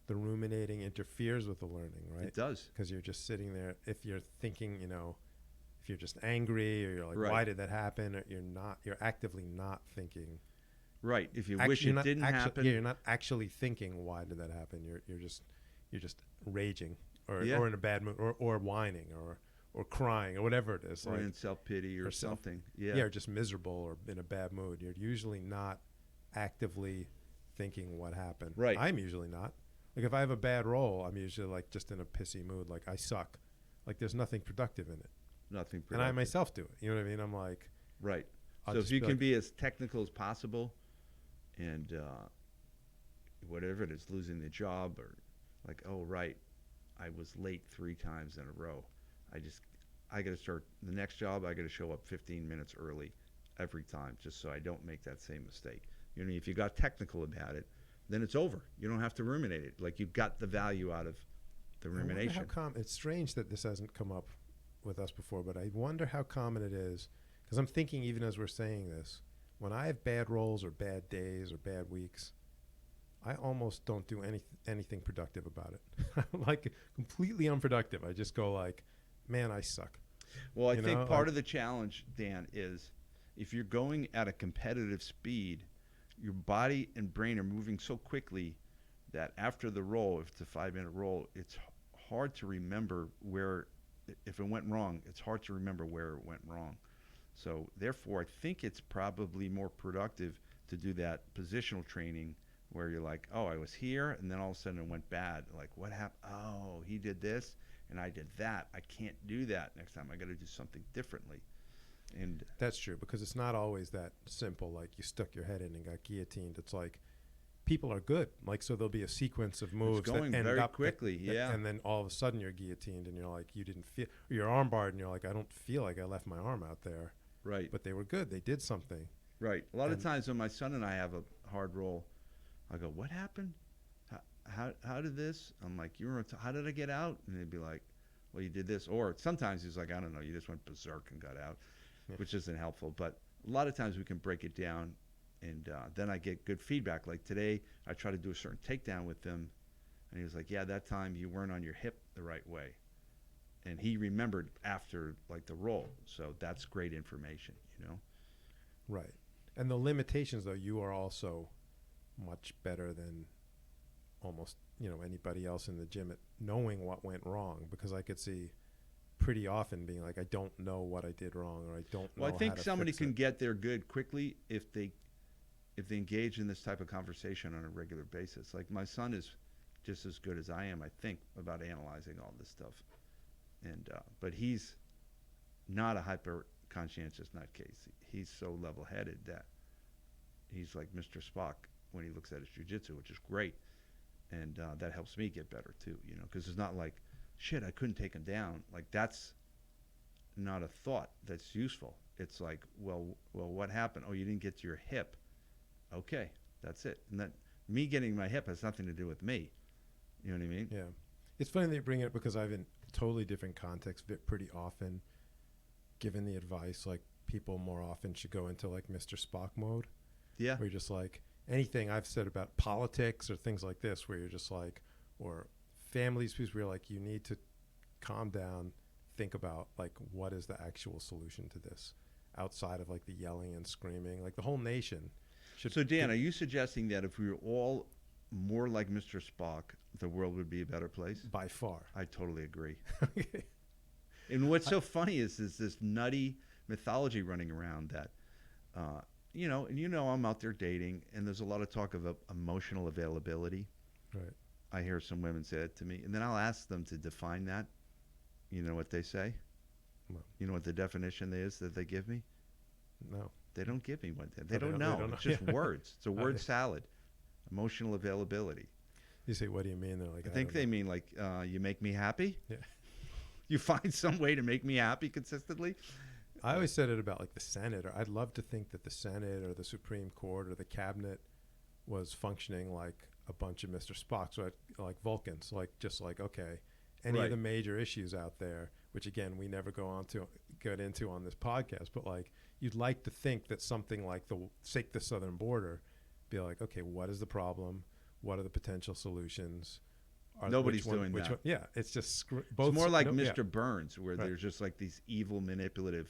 S2: the ruminating interferes with the learning, right?
S1: It does.
S2: Because you're just sitting there. If you're thinking, if you're just angry or you're like, why did that happen? Or you're actively not thinking.
S1: Right. If you wish it didn't happen.
S2: Yeah, you're not actually thinking, why did that happen? You're just raging or in a bad mood or whining or crying or whatever it is.
S1: Or in self-pity or something.
S2: Or just miserable or in a bad mood. You're usually not actively thinking what happened.
S1: Right.
S2: I'm usually not. Like if I have a bad roll, I'm usually like just in a pissy mood. Like I suck. Like there's nothing productive in it.
S1: Nothing productive.
S2: And I myself do it. You know what I mean? I'm like.
S1: Right. So if you can be as technical as possible and whatever it is, losing the job, or like, oh right, I was late 3 times in a row. I got to start the next job. I got to show up 15 minutes early every time, just so I don't make that same mistake. You know, if you got technical about it, then it's over. You don't have to ruminate it. Like, you got the value out of the rumination.
S2: It's strange that this hasn't come up with us before, but I wonder how common it is. Because I'm thinking, even as we're saying this, when I have bad rolls or bad days or bad weeks, I almost don't do anything productive about it. I'm like completely unproductive. I just go like, man, I suck.
S1: Well, I think part of the challenge, Dan, is if you're going at a competitive speed, your body and brain are moving so quickly that after the roll, if it's a 5-minute roll, it's hard to remember where, if it went wrong, it's hard to remember where it went wrong. So therefore, I think it's probably more productive to do that positional training where you're like, oh, I was here, and then all of a sudden it went bad. Like, what happened? Oh, he did this, and I did that. I can't do that next time. I got to do something differently. And
S2: that's true, because it's not always that simple. Like, you stuck your head in and got guillotined. It's like, people are good. Like, so there'll be a sequence of moves
S1: it's going
S2: that end
S1: very
S2: up
S1: quickly, yeah.
S2: And then all of a sudden you're guillotined, and you're like, you didn't feel, or you're armbarred, and you're like, I don't feel like I left my arm out there.
S1: Right.
S2: But they were good. They did something.
S1: Right. A lot of times when my son and I have a hard roll, I go, what happened? How did this? I'm like, how did I get out? And they'd be like, well, you did this. Or sometimes he's like, I don't know, you just went berserk and got out, which isn't helpful. But a lot of times we can break it down, and then I get good feedback. Like today, I try to do a certain takedown with him, and he was like, yeah, that time you weren't on your hip the right way. And he remembered after, like, the roll. So that's great information, you know?
S2: Right. And the limitations, though, you are also much better than almost, anybody else in the gym at knowing what went wrong, because I could see pretty often being like, I don't know what I did wrong, or I don't know
S1: Well, I think
S2: how to
S1: somebody
S2: fix
S1: can
S2: it.
S1: get there good quickly if they engage in this type of conversation on a regular basis. Like, my son is just as good as I am, I think, about analyzing all this stuff. And but he's not a hyper conscientious nutcase. He's so level-headed that he's like Mr. Spock when he looks at his jiu-jitsu, which is great. And that helps me get better too, because it's not like, shit, I couldn't take him down. Like, that's not a thought that's useful. It's like, well, what happened? Oh, you didn't get to your hip. Okay, that's it. And that me getting my hip has nothing to do with me. You know what I mean?
S2: Yeah. It's funny that you bring it up, because I've in totally different contexts pretty often given the advice, like, people more often should go into like Mr. Spock mode.
S1: Yeah.
S2: Where you're just like, anything I've said about politics or things like this, where you're just like, or family disputes, where you're like, you need to calm down, think about like, what is the actual solution to this outside of like the yelling and screaming. Like, the whole nation should.
S1: So Dan, are you suggesting that if we were all more like Mr. Spock, the world would be a better place?
S2: By far.
S1: I totally agree. And what's so funny is this nutty mythology running around that, I'm out there dating, and there's a lot of talk of emotional availability.
S2: Right.
S1: I hear some women say it to me, and then I'll ask them to define that. You know what they say?
S2: Well,
S1: you know what the definition is that they give me?
S2: No.
S1: They don't give me one. They don't know. It's just words. It's a word salad. Emotional availability.
S2: You say, what do you mean? They're like,
S1: I think they mean like, you make me happy.
S2: Yeah.
S1: You find some way to make me happy consistently.
S2: I always said it about like the Senate, or I'd love to think that the Senate or the Supreme Court or the cabinet was functioning like a bunch of Mr. Spocks, right? Like Vulcans, like, just like, okay, any of the major issues out there, which again, we never get into on this podcast, but like, you'd like to think that something like the southern border be like, okay, what is the problem? What are the potential solutions?
S1: Nobody's doing that.
S2: Yeah, it's just
S1: both. It's more like Mr. Burns, where there's just like these evil, manipulative,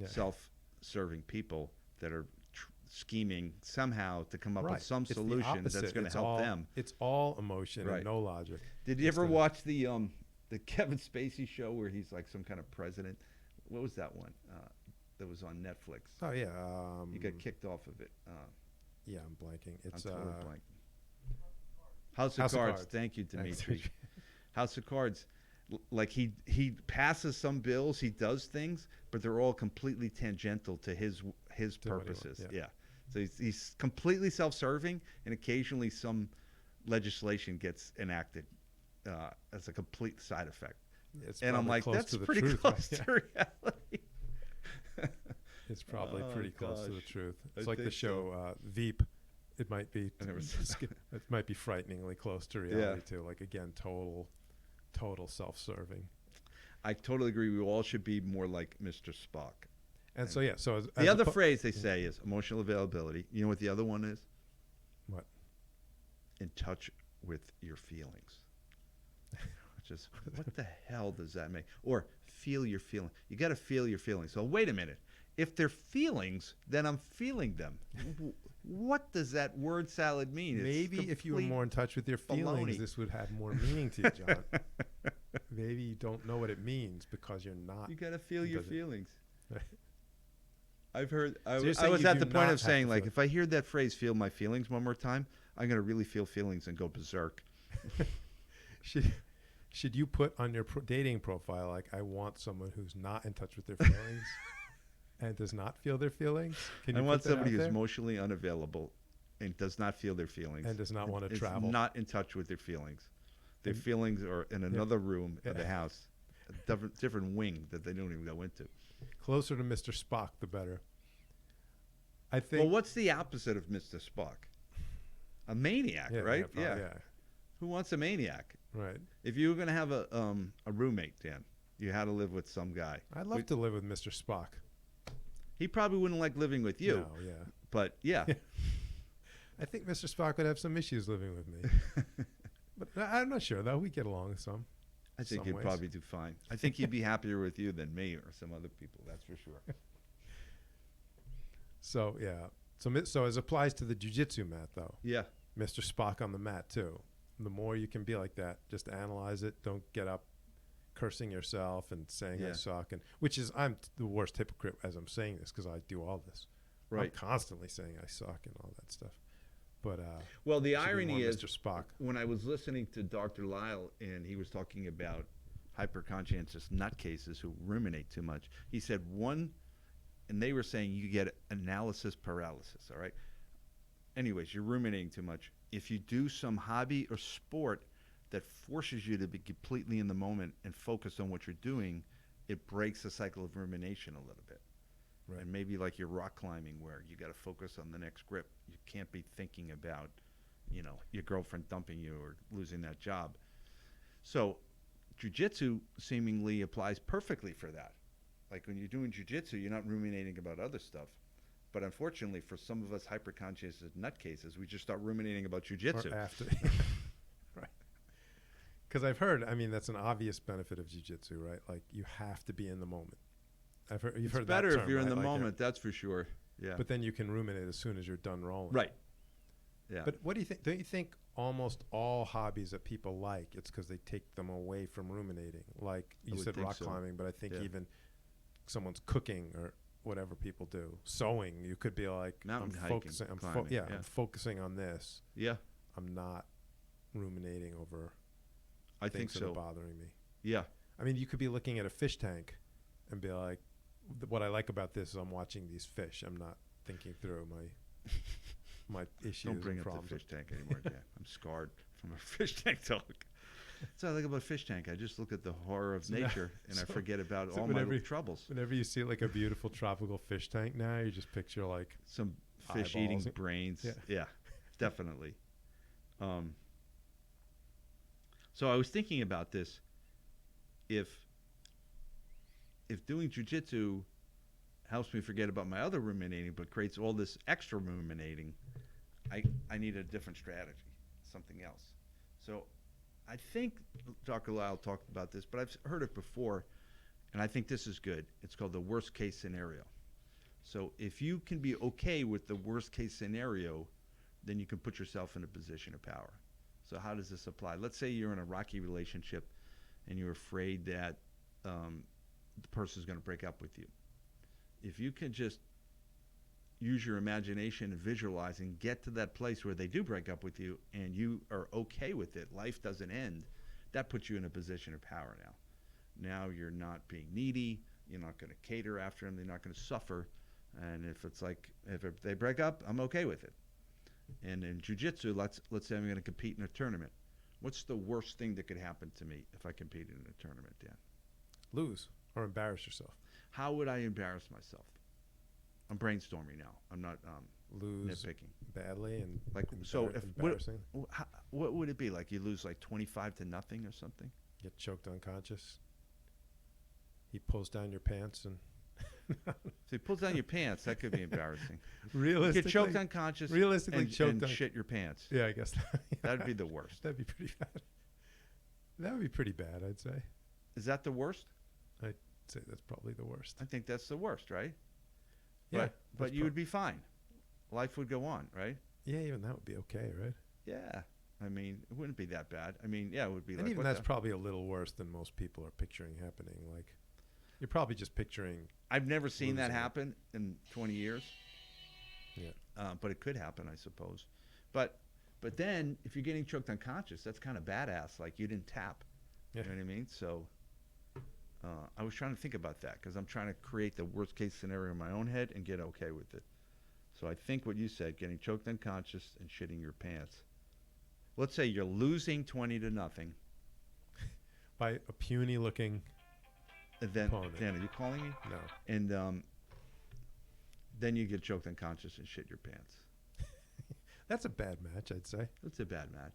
S1: self-serving people that are scheming somehow to come up with some solution that's going to help them.
S2: It's all emotion and no logic.
S1: Did you ever watch the Kevin Spacey show where he's like some kind of president? What was that one that was on Netflix?
S2: Oh yeah,
S1: he got kicked off of it.
S2: Yeah, I'm blanking. It's
S1: I'm totally blanking. House of Cards. Thank you, Dimitri. House of Cards. Like, he passes some bills, he does things, but they're all completely tangential to his purposes. Yeah. So he's completely self-serving, and occasionally some legislation gets enacted as a complete side effect.
S2: It's
S1: And I'm
S2: probably
S1: like,
S2: close
S1: that's
S2: to the
S1: pretty
S2: truth,
S1: close
S2: right?
S1: to reality.
S2: It's probably
S1: Oh,
S2: pretty close to the
S1: gosh.
S2: truth.
S1: I
S2: It's like the
S1: think
S2: show Veep. It might be
S1: I never
S2: it might be frighteningly close to reality too. Like again, total self-serving.
S1: I totally agree. We all should be more like Mr. Spock.
S2: And so so
S1: The other phrase they say is emotional availability. You know what the other one is?
S2: What?
S1: In touch with your feelings. Just what the hell does that mean? Or feel your feeling. You got to feel your feelings. So wait a minute. If they're feelings, then I'm feeling them. What does that word salad mean?
S2: Maybe if you were more in touch with your feelings, this would have more meaning to you, John. Maybe you don't know what it means because you're not.
S1: You got to feel your feelings.
S2: Right.
S1: I've heard. I
S2: So
S1: was at the point of saying, like, if I hear that phrase, feel my feelings, one more time, I'm going to really feel feelings and go berserk.
S2: Should you put on your dating profile, like, I want someone who's not in touch with their feelings and does not feel their feelings?
S1: I want somebody who's emotionally unavailable and does not feel their feelings.
S2: And does not want to travel.
S1: Not in touch with their feelings. Their feelings are in another room of the house, a different wing that they don't even go into.
S2: Closer to Mr. Spock, the better. I think.
S1: Well, what's the opposite of Mr. Spock? A maniac, right?
S2: Yeah.
S1: Who wants a maniac?
S2: Right.
S1: If you were going to have a roommate, Dan, you had to live with some guy.
S2: I'd love to live with Mr. Spock.
S1: He probably wouldn't like living with you.
S2: No, yeah.
S1: But, yeah.
S2: I think Mr. Spock would have some issues living with me. But I'm not sure, though. We get along some.
S1: I think he'd probably do fine. I think he'd be happier with you than me or some other people. That's for sure.
S2: So, yeah. So as applies to the jiu-jitsu mat, though.
S1: Yeah.
S2: Mr. Spock on the mat, too. The more you can be like that, just analyze it. Don't get up cursing yourself and saying I suck. I'm the worst hypocrite as I'm saying this because I do all this. Right. I'm constantly saying I suck and all that stuff. But
S1: well, the irony is,
S2: Mr. Spock.
S1: When I was listening to Dr. Lisle and he was talking about hyper-conscientious nutcases who ruminate too much, he said and they were saying you get analysis paralysis, all right? Anyways, you're ruminating too much. If you do some hobby or sport that forces you to be completely in the moment and focus on what you're doing, it breaks the cycle of rumination a little bit. Right. And maybe like your rock climbing where you got to focus on the next grip. You can't be thinking about, your girlfriend dumping you or losing that job. So jiu-jitsu seemingly applies perfectly for that. Like when you're doing jiu-jitsu, you're not ruminating about other stuff. But unfortunately, for some of us hyper-conscious nutcases, we just start ruminating about jiu-jitsu.
S2: Or after. Right. Because I've heard, that's an obvious benefit of jiu-jitsu, right? Like you have to be in the moment. You've heard that term,
S1: better if you're in the
S2: like
S1: moment, that's for sure. Yeah.
S2: But then you can ruminate as soon as you're done rolling.
S1: Right. Yeah.
S2: But what do you think? Don't you think almost all hobbies that people like, it's because they take them away from ruminating? Like you said rock climbing, but I think even someone's cooking or whatever people do. Sewing, you could be like, I'm focusing on this.
S1: Yeah.
S2: I'm not ruminating over
S1: things that are
S2: bothering me.
S1: Yeah.
S2: You could be looking at a fish tank and be like, what I like about this is I'm watching these fish. I'm not thinking through my issues.
S1: Don't bring up the fish tank anymore, Dan. I'm scarred from a fish tank talk. That's what I like about fish tank. I just look at the horror of nature and I forget about all my little troubles.
S2: Whenever you see like a beautiful tropical fish tank now, you just picture like
S1: some fish eating brains. Yeah, definitely. So I was thinking about this. If doing jiu-jitsu helps me forget about my other ruminating but creates all this extra ruminating, I need a different strategy, something else. So I think Dr. Lisle talked about this, but I've heard it before, and I think this is good. It's called the worst case scenario. So if you can be okay with the worst case scenario, then you can put yourself in a position of power. So how does this apply? Let's say you're in a rocky relationship and you're afraid that the person's going to break up with you. If you can just use your imagination and visualize and get to that place where they do break up with you and you are okay with it, life doesn't end, that puts you in a position of power now. Now you're not being needy, you're not going to cater after them, they're not going to suffer, and if they break up, I'm okay with it. And in jiu-jitsu, let's say I'm going to compete in a tournament. What's the worst thing that could happen to me if I competed in a tournament, Dan?
S2: Lose or embarrass yourself.
S1: How would I embarrass myself? I'm brainstorming now. I'm not
S2: Lose
S1: nitpicking.
S2: badly and
S1: Like, so if
S2: embarrassing.
S1: what would it be? Like you lose like 25-0 or something?
S2: Get choked unconscious. He pulls down your pants and
S1: So he pulls down your pants. That could be embarrassing.
S2: realistically,
S1: Get choked unconscious.
S2: realistically
S1: and,
S2: choked
S1: and
S2: on.
S1: shit your pants.
S2: Yeah, I guess
S1: That'd be the worst.
S2: That'd be pretty bad. That would be pretty bad, I'd say.
S1: Is that the worst?
S2: I'd say that's probably the worst.
S1: I think that's the worst, right?
S2: Yeah,
S1: But you would be fine. Life would go on, right?
S2: Yeah, even that would be okay, right?
S1: Yeah. I mean, it wouldn't be that bad. I mean, yeah, it would be
S2: And
S1: like,
S2: even
S1: what
S2: that's
S1: the-
S2: probably a little worse than most people are picturing happening. Like, you're probably just picturing.
S1: I've never seen that
S2: losing it.
S1: happen in 20 years.
S2: Yeah.
S1: But it could happen, I suppose. But then, if you're getting choked unconscious, that's kind of badass. Like, you didn't tap.
S2: Yeah.
S1: You know what I mean? So I was trying to think about that because I'm trying to create the worst case scenario in my own head and get okay with it. So I think what you said, getting choked unconscious and shitting your pants. Let's say you're losing 20-0.
S2: By a puny looking.
S1: And then,
S2: Opponent.
S1: Dan, are you calling me?
S2: No.
S1: And then you get choked unconscious and shit your pants.
S2: That's a bad match, I'd say.
S1: That's a bad match.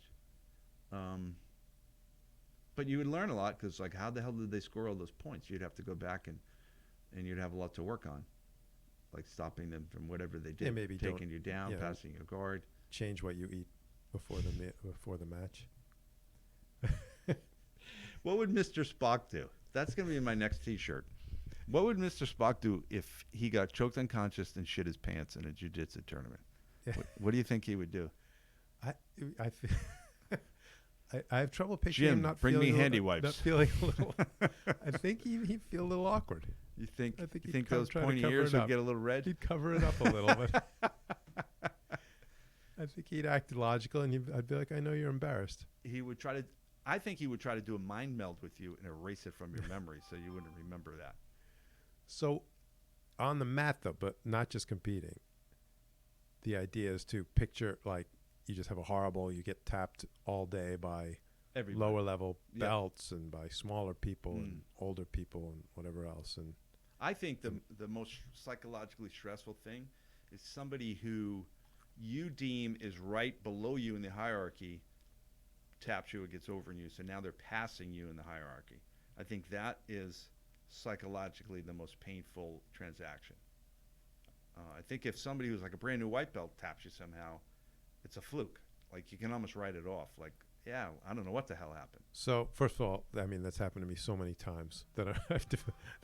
S1: But you would learn a lot because, like, how the hell did they score all those points? You'd have to go back and you'd have a lot to work on, like stopping them from whatever they did,
S2: Yeah, maybe
S1: taking you down,
S2: yeah.
S1: passing your guard.
S2: Change what you eat before the match.
S1: What would Mr. Spock do? That's going to be my next T-shirt. What would Mr. Spock do if he got choked unconscious and shit his pants in a jiu-jitsu tournament?
S2: Yeah.
S1: What do you think he would do?
S2: I have trouble picturing
S1: Jim,
S2: him not
S1: bring me
S2: feeling
S1: handy
S2: Not
S1: wipes.
S2: feeling a little. I think he'd feel a little awkward.
S1: You think?
S2: I think
S1: You
S2: he'd
S1: think
S2: try
S1: those
S2: to
S1: pointy
S2: cover
S1: ears
S2: it
S1: would
S2: up.
S1: get a little red?
S2: He'd cover it up a little, but I think he'd act logical, and I'd be like, "I know you're embarrassed."
S1: He would try to. I think he would try to do a mind meld with you and erase it from your memory, so you wouldn't remember that.
S2: So, on the mat though, but not just competing. The idea is to picture like you just have a horrible. You get tapped all day by
S1: Everybody.
S2: lower level
S1: Yeah.
S2: belts and by smaller people
S1: Mm.
S2: and older people and whatever else. And
S1: I think the most psychologically stressful thing is somebody who you deem is right below you in the hierarchy taps you or gets over you, so now they're passing you in the hierarchy. I think that is psychologically the most painful transaction. I think if somebody who's like a brand new white belt taps you somehow, it's a fluke. Like, you can almost write it off. Like, yeah, I don't know what the hell happened.
S2: so, first of all, I mean that's happened to me so many times that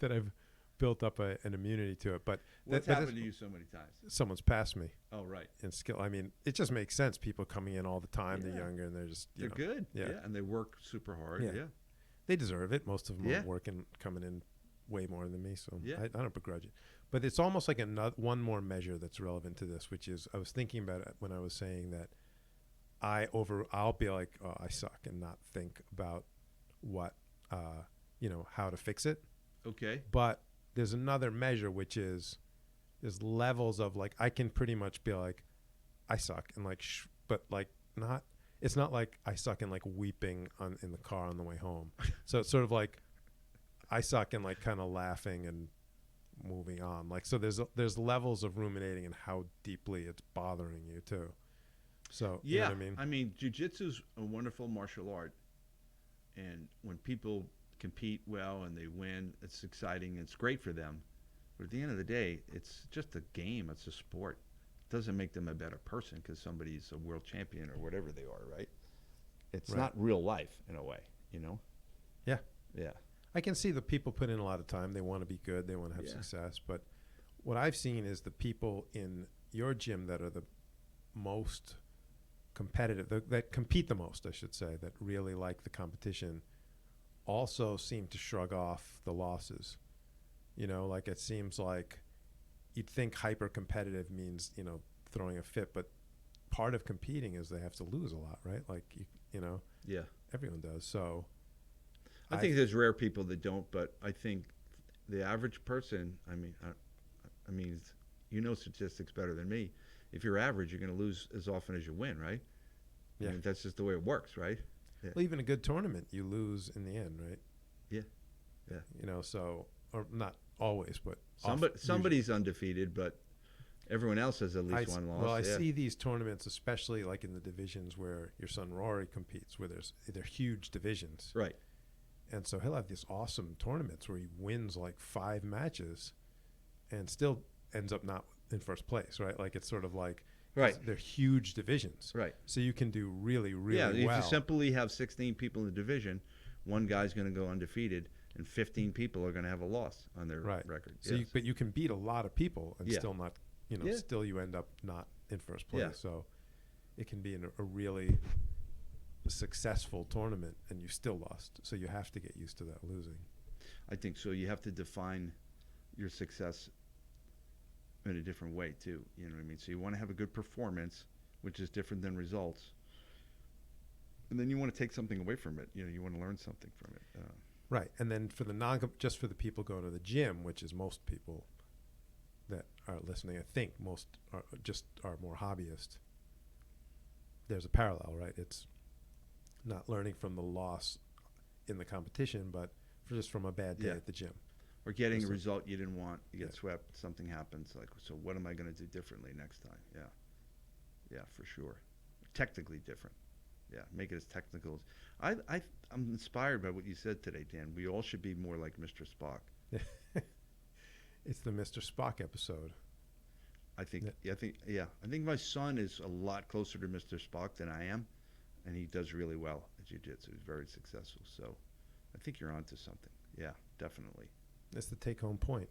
S2: I've built up an immunity to it. But
S1: What's
S2: but
S1: happened to you so many times?
S2: someone's passed me
S1: Oh, right.
S2: in skill. I mean, it just makes sense. People coming in all the time.
S1: Yeah.
S2: They're younger and they're just
S1: They're
S2: know,
S1: good.
S2: yeah.
S1: And they work super hard.
S2: Yeah.
S1: Yeah.
S2: They deserve it. Most of them
S1: Yeah.
S2: are working, coming in way more than me, so
S1: Yeah.
S2: I don't begrudge it. But it's almost like one more measure that's relevant to this, which is I was thinking about it when I was saying that I'll be like, oh, I suck, and not think about what how to fix it.
S1: Okay.
S2: But there's another measure, which is there's levels of like I can pretty much be like I suck and like but like not. It's not like I suck and like weeping in the car on the way home. So it's sort of like I suck and like kind of laughing and moving on. Like, so there's levels of ruminating and how deeply it's bothering you too. So you know
S1: Yeah.
S2: what I mean?
S1: I mean, jiu-jitsu's a wonderful martial art. And when people compete well and they win, it's exciting. It's great for them. But at the end of the day, it's just a game. It's a sport. It doesn't make them a better person because somebody's a world champion or whatever they are, right? It's
S2: Right.
S1: not real life in a way, you know?
S2: Yeah.
S1: Yeah.
S2: I can see the people put in a lot of time. They want to be good. They want to have
S1: Yeah.
S2: success. But what I've seen is the people in your gym that are the most competitive, that compete the most, I should say, that really like the competition, also seem to shrug off the losses. You know, like it seems like you'd think hyper competitive means, throwing a fit, but part of competing is they have to lose a lot, right? Like,
S1: Yeah.
S2: everyone does. So
S1: I think there's rare people that don't, but I think the average person, I mean, statistics better than me. if you're average, you're going to lose as often as you win, right?
S2: Yeah.
S1: I mean, that's just the way it works, right? Yeah.
S2: Well, even a good tournament, you lose in the end, right?
S1: Yeah. Yeah.
S2: You know, so, or not always, but
S1: Somebody's undefeated, but everyone else has at least one loss.
S2: Well, I see these tournaments, especially like in the divisions where your son Rory competes, where they're huge divisions.
S1: Right.
S2: And so he'll have these awesome tournaments where he wins like 5 matches and still ends up not in first place, right? Like it's sort of like,
S1: right,
S2: they're huge divisions.
S1: Right.
S2: So you can do really, really
S1: well. Yeah, if you simply have 16 people in the division, one guy's going to go undefeated, and 15 people are going to have a loss on their record.
S2: So
S1: yes.
S2: but you can beat a lot of people and still not, you know,
S1: Yeah.
S2: still you end up not in first place.
S1: Yeah.
S2: So it can be a really successful tournament and you still lost. So you have to get used to that losing.
S1: I think so. You have to define your success in a different way too. You know what I mean? So you want to have a good performance, which is different than results. And then you want to take something away from it. You know, you want to learn something from it.
S2: Right. And then for the just for the people going to the gym, which is most people that are listening, I think most are more hobbyist. There's a parallel, right? It's not learning from the loss in the competition, but just from a bad day at the gym.
S1: Or getting a result you didn't want. You get swept, something happens. Like, so what am I going to do differently next time? Yeah. Yeah, for sure. Technically different. Yeah, make it as technical as... I'm inspired by what you said today, Dan. We all should be more like Mr. Spock.
S2: It's the Mr. Spock episode.
S1: I think my son is a lot closer to Mr. Spock than I am, and he does really well at jiu-jitsu. He's very successful. So I think you're onto something. Yeah, definitely.
S2: That's the take-home point.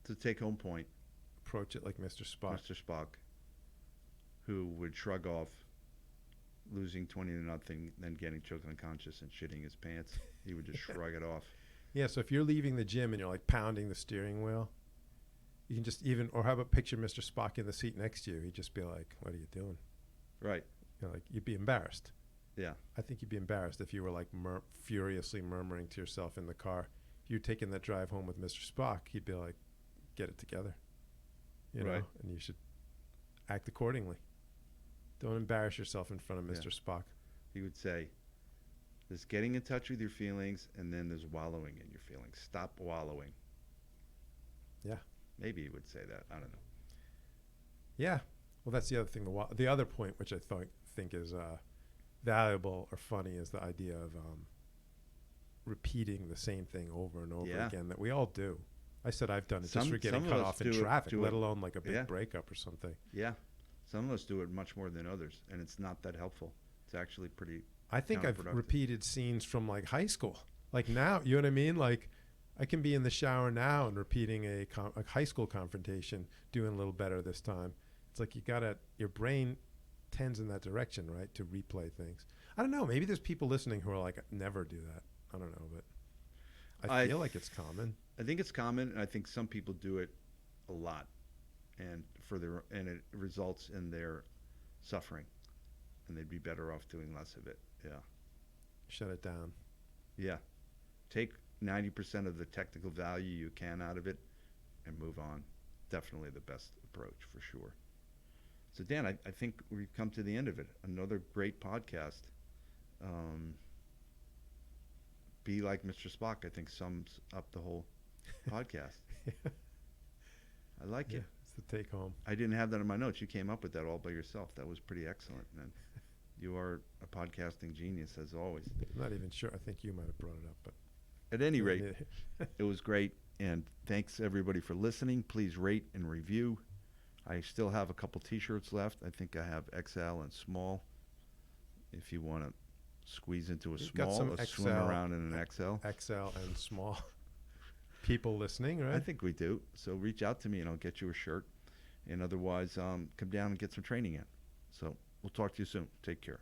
S1: It's a take-home point.
S2: Approach it like Mr. Spock.
S1: Mr. Spock, who would shrug off losing 20-0, then getting choked unconscious and shitting his pants. He would just shrug it off.
S2: Yeah, so if you're leaving the gym and you're like pounding the steering wheel, you can just or how about picture Mr. Spock in the seat next to you? He'd just be like, "What are you doing?"
S1: Right.
S2: You know, like you'd be embarrassed.
S1: Yeah.
S2: I think you'd be embarrassed if you were like furiously murmuring to yourself in the car. If you're taking that drive home with Mr. Spock, he'd be like, "Get it together," you know, and you should act accordingly. Don't embarrass yourself in front of Mr. Spock.
S1: He would say, there's getting in touch with your feelings, and then there's wallowing in your feelings. Stop wallowing.
S2: Yeah.
S1: Maybe he would say that. I don't know.
S2: Yeah. Well, that's the other thing. The other point, which I think is valuable or funny, is the idea of repeating the same thing over and over again that we all do. I said I've done it just for getting cut off in traffic, let alone like a big breakup or something.
S1: Yeah. Some of us do it much more than others, and it's not that helpful. It's actually pretty
S2: I think I've repeated scenes from like high school. Like now, you know what I mean? Like I can be in the shower now and repeating a high school confrontation, doing a little better this time. It's like your brain tends in that direction, right? To replay things. I don't know. Maybe there's people listening who are like, never do that. I don't know, but I feel like it's common.
S1: I think it's common, and I think some people do it a lot, and it results in their suffering, and they'd be better off doing less of it. Yeah.
S2: Shut it down.
S1: Yeah. Take 90% of the technical value you can out of it and move on. Definitely the best approach for sure. So Dan, I think we've come to the end of it. Another great podcast. Be like Mr. Spock, I think sums up the whole podcast. I like it.
S2: It's the take home.
S1: I didn't have that in my notes. You came up with that all by yourself. That was pretty excellent, man. You are a podcasting genius, as always.
S2: I'm not even sure. I think you might have brought it up, but
S1: at any rate, it was great. And thanks everybody for listening. Please rate and review. I still have a couple T-shirts left. I think I have XL and small. If you want to squeeze into a small or swim around in an XL.
S2: XL and small. People listening, right?
S1: I think we do. So reach out to me and I'll get you a shirt. And otherwise, come down and get some training in. So we'll talk to you soon. Take care.